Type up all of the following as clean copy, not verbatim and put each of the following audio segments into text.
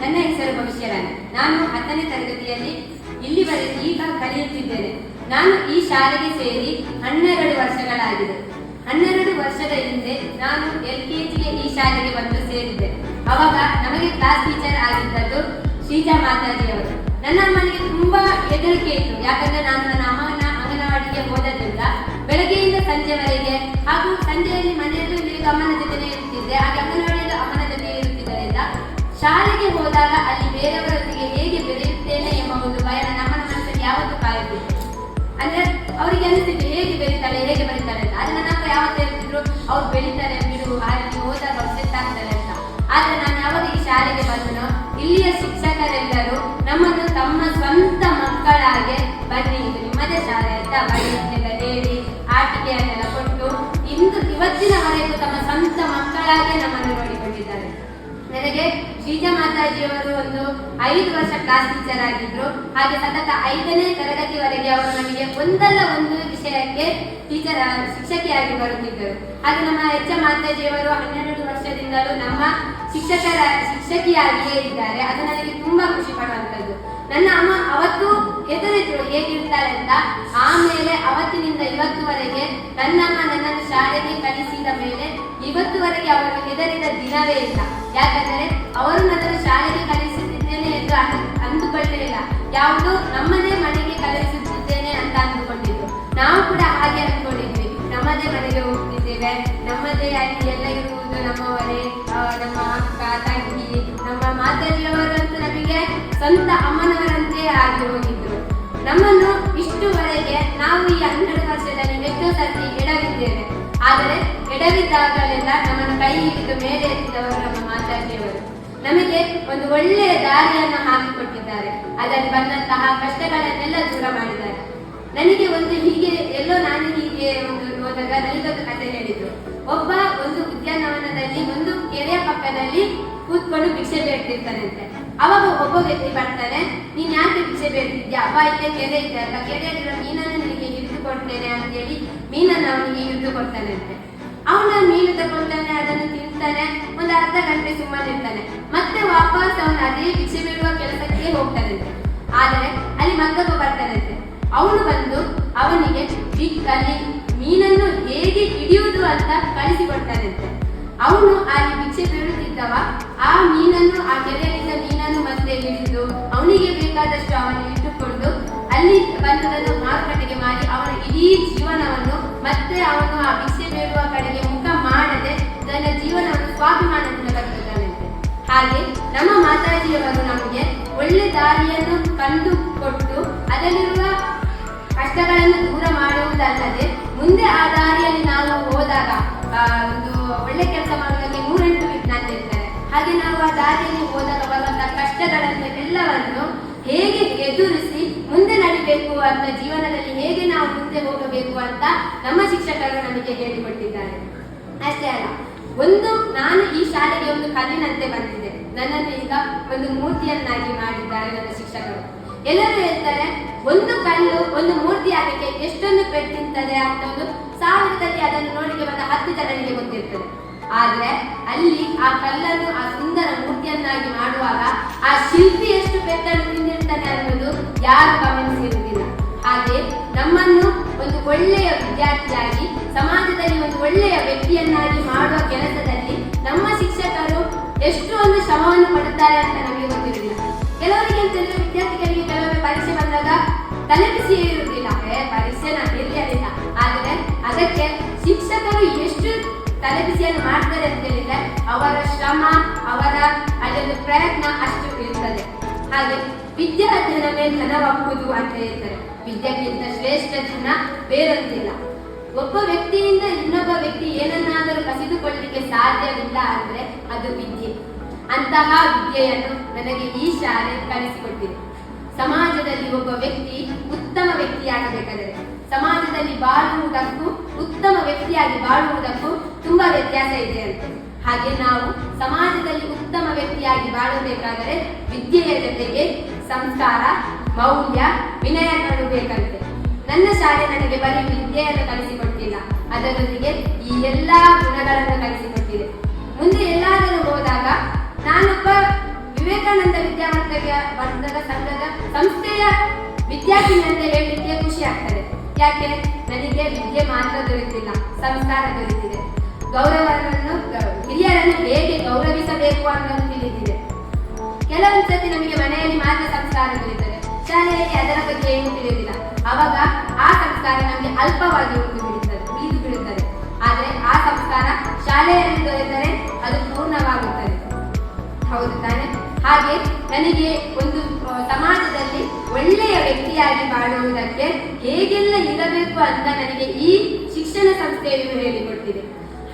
ನನ್ನ ಹೆಸರು ಭವಿಷ್ಯರಾಣಿ. ನಾನು 10ನೇ ತರಗತಿಯಲ್ಲಿ ಇಲ್ಲಿವರೆಗೆ ಈಗ ಕಲಿಯುತ್ತಿದ್ದೇನೆ. ನಾನು ಈ ಶಾಲೆಗೆ ಸೇರಿ 12 ವರ್ಷಗಳಾಗಿದೆ. 12 ವರ್ಷದ ಹಿಂದೆ ನಾನು LKGಗೆ ಈ ಶಾಲೆಗೆ ಬಂದು ಸೇರಿದ್ದೆ. ಅವಾಗ ನಮಗೆ ಕ್ಲಾಸ್ ಟೀಚರ್ ಆಗಿದ್ದದ್ದು ಶ್ರೀಜಾ ಮಾತಾಜಿಯವರು. ನನ್ನ ಅಮ್ಮನಿಗೆ ತುಂಬಾ ಹೆದರಿಕೆ ಇತ್ತು. ಯಾಕಂದ್ರೆ ನಾನು ನನ್ನ ಅಮ್ಮನ ಅಂಗನವಾಡಿಗೆ ಹೋದದ್ರಿಂದ ಬೆಳಗ್ಗೆಯಿಂದ ಸಂಜೆವರೆಗೆ ಹಾಗೂ ಸಂಜೆಯಲ್ಲಿ ಮನೆಯಲ್ಲಿ ಅಮ್ಮನ ಜೊತೆ ಇರುತ್ತಿದ್ದೆ. ಹಾಗೆ ಅಂಗನವಾಡಿಯಲ್ಲಿ ಅಮ್ಮನ ಜೊತೆ ಇರುತ್ತಿದ್ದರಿಂದ ಶಾಲೆಗೆ ಹೋದಾಗ ಅಲ್ಲಿ ಬೇರೆಯವರೊಂದಿಗೆ ಹೇಗೆ ಬೆರೆಯುತ್ತೇನೆ ಎಂಬ ಒಂದು ಭಯ ನನ್ನ ಅಮ್ಮನ ಮನಸ್ಸಲ್ಲಿ ಯಾವತ್ತೂ ಕಾಯುತ್ತಿತ್ತು. ಅಂದ್ರೆ ಅವರಿಗೆ ಅನಿಸ್ತಿತ್ತು ಹೇಗೆ ಬೆರೀತಾಳೆ ಅಂತ. ಆದ್ರೆ ನನ್ನ ಅಪ್ಪ ಯಾವತ್ತು ಹೇಳ್ತಿದ್ರು ಅವ್ರು ಬೆಳೀತಾರೆ ಬಿಡು, ಅಲ್ಲಿ ಹೋದಾಗ ಅವ್ರು ಸೆಟ್ ಆಗ್ತಾರೆ ಅಂತ. ಆದ್ರೆ ನಾನು ಯಾವಾಗ ಈ ಶಾಲೆಗೆ ಬಂದನೋ ಇಲ್ಲಿಯ ಶಿಕ್ಷಕರೆಲ್ಲರೂ ನಮ್ಮನ್ನು ತಮ್ಮ ಸ್ವಂತ ಮಕ್ಕಳಾಗೆ ಬನ್ನಿ, ಇದು ನಿಮ್ಮದೇ ಶಾಲೆ ಆಯ್ತಾ, ಬನ್ನಿ ಅಂತೆಲ್ಲ ಹೇಳಿ ಆಟಿಕೆಯನ್ನೆಲ್ಲ ಕೊಟ್ಟು ಇವತ್ತಿನವರೆಗೂ ತಮ್ಮ ಸ್ವಂತ ಮಕ್ಕಳಾಗೆ ನಮ್ಮನ್ನು ನೋಡಿಕೊಂಡಿದ್ದಾರೆ. ನನಗೆ ಶ್ರೀಜಾ ಮಾತಾಜಿಯವರು ಒಂದು 5 ವರ್ಷ ಕ್ಲಾಸ್ ಟೀಚರ್ ಆಗಿದ್ರು. ಹಾಗೆ ಸತತ 5ನೇ ತರಗತಿವರೆಗೆ ಅವರು ನಮಗೆ ಒಂದಲ್ಲ ಒಂದು ವಿಷಯಕ್ಕೆ ಶಿಕ್ಷಕಿಯಾಗಿ ಬರುತ್ತಿದ್ದರು. ಹಾಗೆ ನಮ್ಮ ಮಾತಾಜಿಯವರು 12 ವರ್ಷದಿಂದಲೂ ನಮ್ಮ ಶಿಕ್ಷಕಿಯಾಗಿಯೇ ಇದ್ದಾರೆ. ಅದು ನನಗೆ ತುಂಬಾ ಖುಷಿ ಪಡುವಂಥದ್ದು. ನನ್ನ ಅಮ್ಮ ಅವತ್ತು ಹೆದರಿದ್ರು ಹೇಗಿರ್ತಾರೆ ಅಂತ. ಆಮೇಲೆ ಅವತ್ತಿನಿಂದ ಇವತ್ತುವರೆಗೆ ನನ್ನಮ್ಮ ನನ್ನನ್ನು ಶಾಲೆಗೆ ಕಲಿಸಿದ ಮೇಲೆ ಇವತ್ತುವರೆಗೆ ಅವರು ಹೆದರಿದ ದಿನವೇ ಇಲ್ಲ. ಯಾಕಂದರೆ ಅವರು ನನ್ನನ್ನು ಶಾಲೆಗೆ ಕಲಿಸುತ್ತಿದ್ದೇನೆ ಎಂದು ಅಂದುಕೊಳ್ಳಲಿಲ್ಲ. ಯಾವುದು ನಮ್ಮದೇ ಮನೆಗೆ ಕಲಿಸುತ್ತಿದ್ದೇನೆ ಅಂತ ಅಂದುಕೊಂಡಿದ್ರು. ನಾವು ಕೂಡ ಹಾಗೆ ಅಂದ್ಕೊಂಡಿದ್ವಿ. ನಮ್ಮದೇ ಮನೆಗೆ ಹೋಗ್ತಿದ್ದೇವೆ, ನಮ್ಮದೇ ಅಲ್ಲಿ ಎಲ್ಲ ಇರುವುದು ನಮ್ಮವರೇ, ನಮ್ಮ ಅಕ್ಕ ತಂಗಿ, ನಮ್ಮ ಮಾತಾಜಿಯವರಂತೂ ನಮಗೆ ಸ್ವಂತ ಅಮ್ಮನವರಂತೆ ಆಗಿ ಹೋಗಿದ್ರು. ನಮ್ಮನ್ನು ಇಷ್ಟುವರೆಗೆ ನಾವು ಈ 12 ವರ್ಷದಲ್ಲಿ ಎಷ್ಟೋ ಸರ್ತಿ ಎಡವಿದ್ದೇವೆ. ಆದರೆ ಎಡವಿದ್ದಾಗಲೆಲ್ಲ ನಮ್ಮನ್ನು ಕೈ ಹಿಡಿದು ಮೇಲೆ ಎತ್ತಿದವರು ನಮ್ಮ ಮಾತಾಜಿಯವರು. ನಮಗೆ ಒಂದು ಒಳ್ಳೆಯ ದಾರಿಯನ್ನು ಹಾಕಿಕೊಟ್ಟಿದ್ದಾರೆ. ಅದರಲ್ಲಿ ಬಂದಂತಹ ಕಷ್ಟಗಳನ್ನೆಲ್ಲ ದೂರ ಮಾಡಿದ್ದಾರೆ. ನನಗೆ ಒಂದು ನಾನು ಹೀಗೆ ಒಂದು ಹೋದಾಗ ನನಗೊಂದು ಕಥೆ ಹೇಳಿದ್ರು. ಒಂದು ಉದ್ಯಾನವನದಲ್ಲಿ ಒಂದು ಕೆರೆಯ ಪಕ್ಕದಲ್ಲಿ ಕೂತ್ಕೊಂಡು ಭಿಕ್ಷೆ ಬೇಡ್ತಿರ್ತಾನಂತೆ. ಅವಾಗ ಒಬ್ಬ ವ್ಯಕ್ತಿ ಬರ್ತಾನೆ, ನೀನ್ ಯಾಕೆ ಭಿಕ್ಷೆ ಬೇಡ್ತಿದ್ಯಾ? ಅಪ್ಪ ಇಲ್ಲೇ ಕೆರೆ ಇದೆ ಅಲ್ಲ, ಕೆರೆಯಲ್ಲಿರೋ ಮೀನನ್ನು ನಿನಗೆ ಹಿಡಿದು ಕೊಡ್ತೇನೆ ಅಂತೇಳಿ ಮೀನನ್ನು ಅವನಿಗೆ ಹಿಡಿದು ಕೊಡ್ತಾನಂತೆ. ಅವನ ಮೀನು ತಗೊಳ್ತಾನೆ, ಅದನ್ನು ತಿಂತಾನೆ, ಒಂದು ಅರ್ಧ ಗಂಟೆ ಸುಮ್ಮನೆ ಇರ್ತಾನೆ. ಮತ್ತೆ ವಾಪಸ್ ಅವನು ಅದೇ ಭಿಕ್ಷೆ ಬೇಡುವ ಕೆಲಸಕ್ಕೆ ಹೋಗ್ತಾನಂತೆ. ಆದರೆ ಅಲ್ಲಿ ಮತ್ತೊಬ್ಬ ಬರ್ತಾನಂತೆ. ಅವನು ಬಂದು ಅವನಿಗೆ ಅಲ್ಲಿ ಮೀನನ್ನು ಹೇಗೆ ಹಿಡಿಯುವುದು ಅಂತ ಕಲಿಸಿಕೊಡ್ತಾನಂತೆ. ಅವನು ಅಲ್ಲಿ ಭಿಕ್ಷೆ ಬೇಡುತ್ತಿದ್ದವ ಆ ಮೀನನ್ನು, ಆ ಕೆರೆಯಲ್ಲಿದ್ದ ಮೀನನ್ನು ಮತ್ತೆ ಹಿಡಿದು ಅವನಿಗೆ ಬೇಕಾದಷ್ಟು ಅವನು ಇಟ್ಟುಕೊಂಡು ಅಲ್ಲಿ ಬಂದದನ್ನು ಮಾರುಕಟ್ಟೆಗೆ ಮಾರಿ ಅವನ ಇಡೀ ಜೀವನವನ್ನು ಮತ್ತೆ ಅವನು ಆ ಭಿಕ್ಷೆ ಬೇಡುವ ಕಡೆಗೆ ಮುಖ ಮಾಡದೆ ತನ್ನ ಜೀವನವನ್ನು ಸ್ವಾಭಿಮಾನದಿಂದ ಬದುಕಿದ್ದಾನಂತೆ. ಹಾಗೆ ನಮ್ಮ ಮಾತಾಜಿಯವರು ನಮಗೆ ಒಳ್ಳೆ ದಾರಿಯನ್ನು ಕಂಡುಕೊಟ್ಟು ಅದರಲ್ಲಿರುವ ಕಷ್ಟಗಳನ್ನು ದೂರ ಮಾಡುವುದಲ್ಲದೆ ಮುಂದೆ ಆ ದಾರಿಯಲ್ಲಿ ನಾವು ಹೋದಾಗ ಒಂದು ಒಳ್ಳೆ ಕೆಲಸ ಮಾಡುವುದಕ್ಕೆ 108 ವಿಜ್ಞಾನ ಇರ್ತಾರೆ. ಹಾಗೆ ನಾವು ಆ ದಾರಿಯಲ್ಲಿ ಹೋದಾಗ ಬರುವಂತಹ ಕಷ್ಟಗಳನ್ನು ಎಲ್ಲವನ್ನು ಹೇಗೆ ಎದುರಿಸಿ ಮುಂದೆ ನಡಿಬೇಕು ಅಂತ, ಜೀವನದಲ್ಲಿ ಹೇಗೆ ನಾವು ಮುಂದೆ ಹೋಗಬೇಕು ಅಂತ ನಮ್ಮ ಶಿಕ್ಷಕರು ನಮಗೆ ಹೇಳಿಕೊಟ್ಟಿದ್ದಾರೆ. ಅಷ್ಟೇ ಅಲ್ಲ, ನಾನು ಈ ಶಾಲೆಗೆ ಒಂದು ಕಲ್ಲಿನಂತೆ ಬಂದಿದ್ದೆ. ನನ್ನನ್ನು ಈಗ ಒಂದು ಮೂರ್ತಿಯನ್ನಾಗಿ ಮಾಡಿದ್ದಾರೆ ನನ್ನ ಶಿಕ್ಷಕರು. ಎಲ್ಲರೂ ಹೇಳ್ತಾರೆ ಒಂದು ಕಲ್ಲು ಒಂದು ಮೂರ್ತಿ ಆಗಕ್ಕೆ ಎಷ್ಟೊಂದು ಪೆಟ್ಟು ತಿಂತದೆ ಅಂತ. ಒಂದು 1000ದಲ್ಲಿ ಅದನ್ನು ನೋಡಿಕೆ ಬಂದ 10 ಜನರಿಗೆ ಗೊತ್ತಿರ್ತದೆ. ಆದ್ರೆ ಅಲ್ಲಿ ಆ ಕಲ್ಲನ್ನು ಆ ಸುಂದರ ಮೂರ್ತಿಯನ್ನಾಗಿ ಮಾಡುವಾಗ ಆ ಶಿಲ್ಪಿ ಎಷ್ಟು ಪೆಟ್ಟನ್ನು ತಿಂದಿರ್ತಾನೆ ಅನ್ನೋದು ಯಾರು ಗಮನಿಸಿರುವುದಿಲ್ಲ. ಹಾಗೆ ನಮ್ಮನ್ನು ಒಂದು ಒಳ್ಳೆಯ ವಿದ್ಯಾರ್ಥಿಯಾಗಿ ಸಮಾಜದಲ್ಲಿ ಒಂದು ಒಳ್ಳೆಯ ವ್ಯಕ್ತಿಯನ್ನಾಗಿ ಮಾಡುವ ಕೆಲಸದಲ್ಲಿ ನಮ್ಮ ಶಿಕ್ಷಕರು ಎಷ್ಟು ಒಂದು ಶ್ರಮವನ್ನು ಪಡುತ್ತಾರೆ ಅಂತ ನಮಗೆ ಗೊತ್ತಿರುವುದಿಲ್ಲ. ಕೆಲವರಿಗೆ ಅಂತಂದ್ರೆ ವಿದ್ಯಾರ್ಥಿಗಳಿಗೆ ಕೆಲವೊಮ್ಮೆ ಪರೀಕ್ಷೆ ಬಂದಾಗ ತಲೆಬಿಸಿಯೇ ಇರುವುದಿಲ್ಲ, ಪರೀಕ್ಷೆನ ಇರಲಿಲ್ಲ. ಆದರೆ ಅದಕ್ಕೆ ಶಿಕ್ಷಕರು ಎಷ್ಟು ತಲೆಬಿಸಿಯನ್ನು ಮಾಡ್ತಾರೆ ಅಂತ ಹೇಳಿದ್ರೆ ಅವರ ಶ್ರಮ, ಅವರ ಅದೊಂದು ಪ್ರಯತ್ನ ಅಷ್ಟು ಇರ್ತದೆ. ಹಾಗೆ ವಿದ್ಯಾಧನವೇ ಧನವಾಗುವುದು ಅಂತ ಹೇಳ್ತಾರೆ. ವಿದ್ಯೆಗಿಂತ ಶ್ರೇಷ್ಠ ಧನ ಬೇರೊಂದಿಲ್ಲ. ಒಬ್ಬ ವ್ಯಕ್ತಿಯಿಂದ ಇನ್ನೊಬ್ಬ ವ್ಯಕ್ತಿ ಏನನ್ನಾದರೂ ಕಸಿದುಕೊಳ್ಳಲಿಕ್ಕೆ ಸಾಧ್ಯವಿಲ್ಲ ಅಂದ್ರೆ ಅದು ವಿದ್ಯೆ. ಅಂತಹ ವಿದ್ಯೆಯನ್ನು ನನಗೆ ಈ ಶಾಲೆ ಕಲಿಸಿಕೊಟ್ಟಿದೆ. ಸಮಾಜದಲ್ಲಿ ಒಬ್ಬ ವ್ಯಕ್ತಿ ಉತ್ತಮ ವ್ಯಕ್ತಿಯಾಗಬೇಕಾದರೆ, ಸಮಾಜದಲ್ಲಿ ಬಾಳುವುದಕ್ಕೂ ಉತ್ತಮ ವ್ಯಕ್ತಿಯಾಗಿ ಬಾಳುವುದಕ್ಕೂ ತುಂಬಾ ವ್ಯತ್ಯಾಸ ಇದೆ ಅಂತೆ. ಹಾಗೆ ನಾವು ಸಮಾಜದಲ್ಲಿ ಉತ್ತಮ ವ್ಯಕ್ತಿಯಾಗಿ ಬಾಳಬೇಕಾದರೆ ವಿದ್ಯೆಯ ಜೊತೆಗೆ ಸಂಸ್ಕಾರ, ಮೌಲ್ಯ, ವಿನಯಗಳು ಬೇಕಂತೆ. ನನ್ನ ಶಾಲೆ ನನಗೆ ಬರೀ ವಿದ್ಯೆಯನ್ನು ಕಲಿಸಿಕೊಟ್ಟಿಲ್ಲ, ಅದರೊಂದಿಗೆ ಈ ಎಲ್ಲಾ ಗುಣಗಳನ್ನು ಕಲಿಸಿಕೊಟ್ಟಿದೆ. ಮುಂದೆ ಎಲ್ಲಾದರೂ ಹೋದಾಗ ನಾನೊಬ್ಬ ವಿವೇಕಾನಂದ ವಿದ್ಯಾವರ್ಧಕ ಸಂಘದ ಸಂಸ್ಥೆಯ ವಿದ್ಯಾರ್ಥಿನಿ ಅಂತ ಹೇಳಲಿಕ್ಕೆ ಖುಷಿ ಆಗ್ತದೆ. ಯಾಕೆ? ನನಗೆ ವಿದ್ಯೆ ಮಾತ್ರ ದೊರೆತಿಲ್ಲ, ಸಂಸ್ಕಾರ ದೊರೆತಿದೆ. ಗೌರವವನ್ನು, ಹಿರಿಯರನ್ನು ಹೇಗೆ ಗೌರವಿಸಬೇಕು ಅನ್ನೋದು ತಿಳಿದಿದೆ. ಕೆಲವೊಂದು ಸತಿ ನಮಗೆ ಮನೆಯಲ್ಲಿ ಮಾತ್ರ ಸಂಸ್ಕಾರ ದೊರೆಯುತ್ತದೆ, ಶಾಲೆಯಲ್ಲಿ ಅದರ ಬಗ್ಗೆ ಏನು ತಿಳಿಯುವುದಿಲ್ಲ. ಆವಾಗ ಆ ಸಂಸ್ಕಾರ ನಮಗೆ ಅಲ್ಪವಾಗಿ ಉಳಿದು ಬಿಡುತ್ತದೆ. ಆದರೆ ಆ ಸಂಸ್ಕಾರ ಶಾಲೆಯಲ್ಲಿ ದೊರೆತರೆ ಅದು ಪೂರ್ಣವಾಗುತ್ತದೆ. ಹೌದು ತಾನೆ? ಹಾಗೆ ನನಗೆ ಒಂದು ಸಮಾಜದಲ್ಲಿ ಒಳ್ಳೆಯ ವ್ಯಕ್ತಿಯಾಗಿ ಬಾಳುವುದಕ್ಕೆ ಹೇಗೆಲ್ಲ ಇರಬೇಕು ಅಂತ ನನಗೆ ಈ ಶಿಕ್ಷಣ ಸಂಸ್ಥೆಯು ಹೇಳಿಕೊಟ್ಟಿದೆ.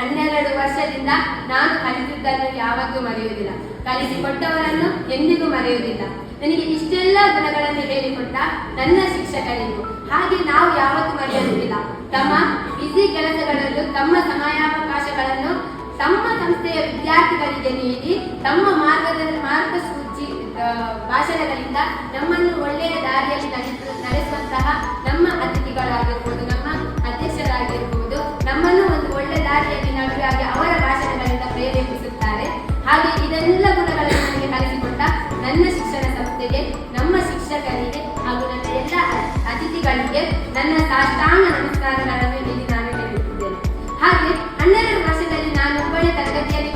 12 ವರ್ಷದಿಂದ ನಾನು ಕಲಿತಿದ್ದನ್ನು ಯಾವತ್ತೂ ಮರೆಯುವುದಿಲ್ಲ, ಕಲಿಸಿಕೊಟ್ಟವರನ್ನು ಎಂದಿಗೂ ಮರೆಯುವುದಿಲ್ಲ. ನನಗೆ ಇಷ್ಟೆಲ್ಲ ಗುಣಗಳನ್ನು ಹೇಳಿಕೊಟ್ಟ ನನ್ನ ಶಿಕ್ಷಕರಿಗೂ ಹಾಗೆ ನಾವು ಯಾವತ್ತೂ ಮರೆಯುವುದಿಲ್ಲ. ತಮ್ಮ ಬಿಸಿ ಕೆಲಸಗಳಲ್ಲೂ ತಮ್ಮ ಸಮಯಾವಕಾಶಗಳನ್ನು ತಮ್ಮ ಸಂಸ್ಥೆಯ ವಿದ್ಯಾರ್ಥಿಗಳಿಗೆ ನೀಡಿ ತಮ್ಮ ಮಾರ್ಗಸೂಚಿ ಭಾಷಣಗಳಿಂದ ನಮ್ಮನ್ನು ಒಳ್ಳೆಯ ದಾರಿಯಲ್ಲಿ ನಡೆಸುವಂತಹ ನಮ್ಮ ಅತಿಥಿಗಳಾಗಿರ್ಬೋದು, ನಮ್ಮ ಅಧ್ಯಕ್ಷರಾಗಿರ್ಬೋದು, ನಮ್ಮನ್ನು ಒಂದು ಒಳ್ಳೆಯ ದಾರಿಯಲ್ಲಿ ನಡೆಯುವಾಗ ಅವರ ಭಾಷಣಗಳಿಂದ ಪ್ರೇರೇಪಿಸುತ್ತಾರೆ. ಹಾಗೆ ಇದೆಲ್ಲ ಗುಣಗಳನ್ನು ನನಗೆ ಕಲಿಸಿಕೊಟ್ಟ ನನ್ನ ಶಿಕ್ಷಣ ಸಂಸ್ಥೆಗೆ, ನಮ್ಮ ಶಿಕ್ಷಕರಿಗೆ ಹಾಗೂ ನನ್ನ ಎಲ್ಲ ಅತಿಥಿಗಳಿಗೆ ನನ್ನ ಸಾಷ್ಟಾಂಗ ನಮಸ್ಕಾರಗಳನ್ನು ನೀಡಿ ನಾನು ಹೇಳುತ್ತಿದ್ದೇನೆ. ಹಾಗೆ 12 ವರ್ಷದಲ್ಲಿ ನಾನು ಒಬ್ಬಳೆ ತರಗತಿಯಲ್ಲಿ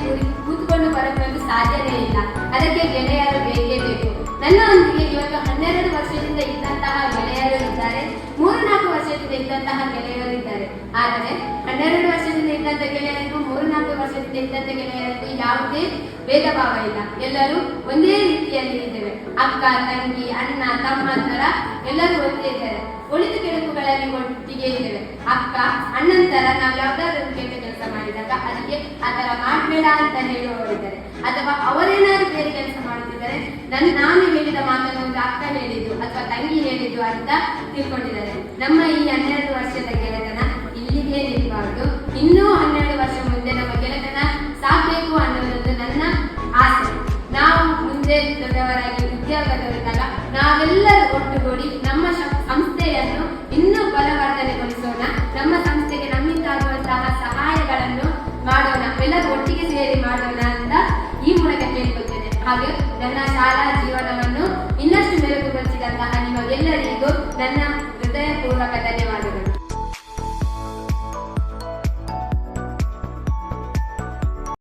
ಕೂತ್ಕೊಂಡು ಬರಲು ಸಾಧ್ಯವೇ ಇಲ್ಲ. ಅದಕ್ಕೆ ಗೆಳೆಯರು ಬೇಕೇ ಬೇಕು. ನನ್ನೊಂದಿಗೆ ಇವತ್ತು 12 ವರ್ಷದಿಂದ ಇದ್ದಂತಹ ಗೆಳೆಯರು ಇದ್ದಾರೆ, 3-4 ವರ್ಷದಿಂದ ಇದ್ದಂತಹ ಗೆಳೆಯರು ಇದ್ದಾರೆ. ಆದರೆ 12 ವರ್ಷದಿಂದ ಇದ್ದಂಥ ಗೆಳೆಯರಿಗೂ 3-4 ವರ್ಷದಿಂದ ಇದ್ದಂಥ ಗೆಳೆಯರಿಗೂ ಯಾವುದೇ ಭೇದ ಭಾವ ಇಲ್ಲ. ಎಲ್ಲರೂ ಒಂದೇ ರೀತಿಯಲ್ಲಿ ಇದ್ದೇವೆ. ಅಕ್ಕ, ತಂಗಿ, ಅಣ್ಣ, ತಮ್ಮ ತರ ಎಲ್ಲರೂ ಒಂದೇ ಇದ್ದಾರೆ. ಒಳಿತು ಕೆಡುಕುಗಳಲ್ಲಿ ಒಟ್ಟಿಗೆ ಇದ್ದೇವೆ. ಅಕ್ಕ ಅಣ್ಣನ ತರ ನಾವು ಯಾವ್ದಾದ್ರು ಕೆಟ್ಟ ಕೆಲಸ ಮಾಡಿದಾಗ ಅದಕ್ಕೆ ಆ ತರ ಮಾಡಬೇಡ ಅಂತ ಹೇಳುವವರಿದ್ದಾರೆ. ಅಥವಾ ಅವರೇನಾದ್ರು ಬೇರೆ ಕೆಲಸ ಮಾಡುತ್ತಿದ್ದಾರೆ, ನಾನು ಹೇಳಿದ ಮಾತನ್ನು ಒಂದು ಅಕ್ಕ ಹೇಳಿದ್ದು ಅಥವಾ ತಂಗಿ ಹೇಳಿದ್ದು ಅಂತ ತಿಳ್ಕೊಂಡಿದ್ದಾರೆ. ನಮ್ಮ ಈ 12 ವರ್ಷದ ಗೆಳೆತನ ಇಲ್ಲಿಗೆ ನಿಲ್ಲಬಾರದು. ಇನ್ನೂ 12 ವರ್ಷ ಮುಂದೆ ನಮ್ಮ ಗೆಳೆತನ ಸಾಗಬೇಕು ಅನ್ನೋದೊಂದು ನನ್ನ ಆಸೆ. ನಾವು ಮುಂದೆ ದೊಡ್ಡವರಾಗಿ ಉದ್ಯೋಗ ದೊರೆತಾಗ ನಾವೆಲ್ಲರೂ ಒಟ್ಟುಗೂಡಿ ನಮ್ಮ ಸಂಸ್ಥೆಯನ್ನು ಇನ್ನೂ ಬಲವರ್ಧನೆಗೊಳಿಸೋಣ. ನಮ್ಮ ಸಂಸ್ಥೆಗೆ ನಮ್ಮಿಂದಾಗುವಂತಹ ಸಹಾಯಗಳನ್ನು ಮಾಡೋಣ, ಎಲ್ಲರೂ ಒಟ್ಟಿಗೆ ಸೇರಿ ಮಾಡೋಣ ಅಂತ ಈ ಮೂಲಕ ಕೇಳಿಕೊಳ್ತೇನೆ. ಹಾಗೆ ನನ್ನ ಶಾಲಾ ಜೀವನವನ್ನು ಇನ್ನಷ್ಟು ಮೆರುಗುಗೊಳಿಸಿದಂತಹ ನಿಮಗೆಲ್ಲರಿಗೂ ನನ್ನ ಹೃದಯಪೂರ್ವಕ ಧನ್ಯವಾದಗಳು.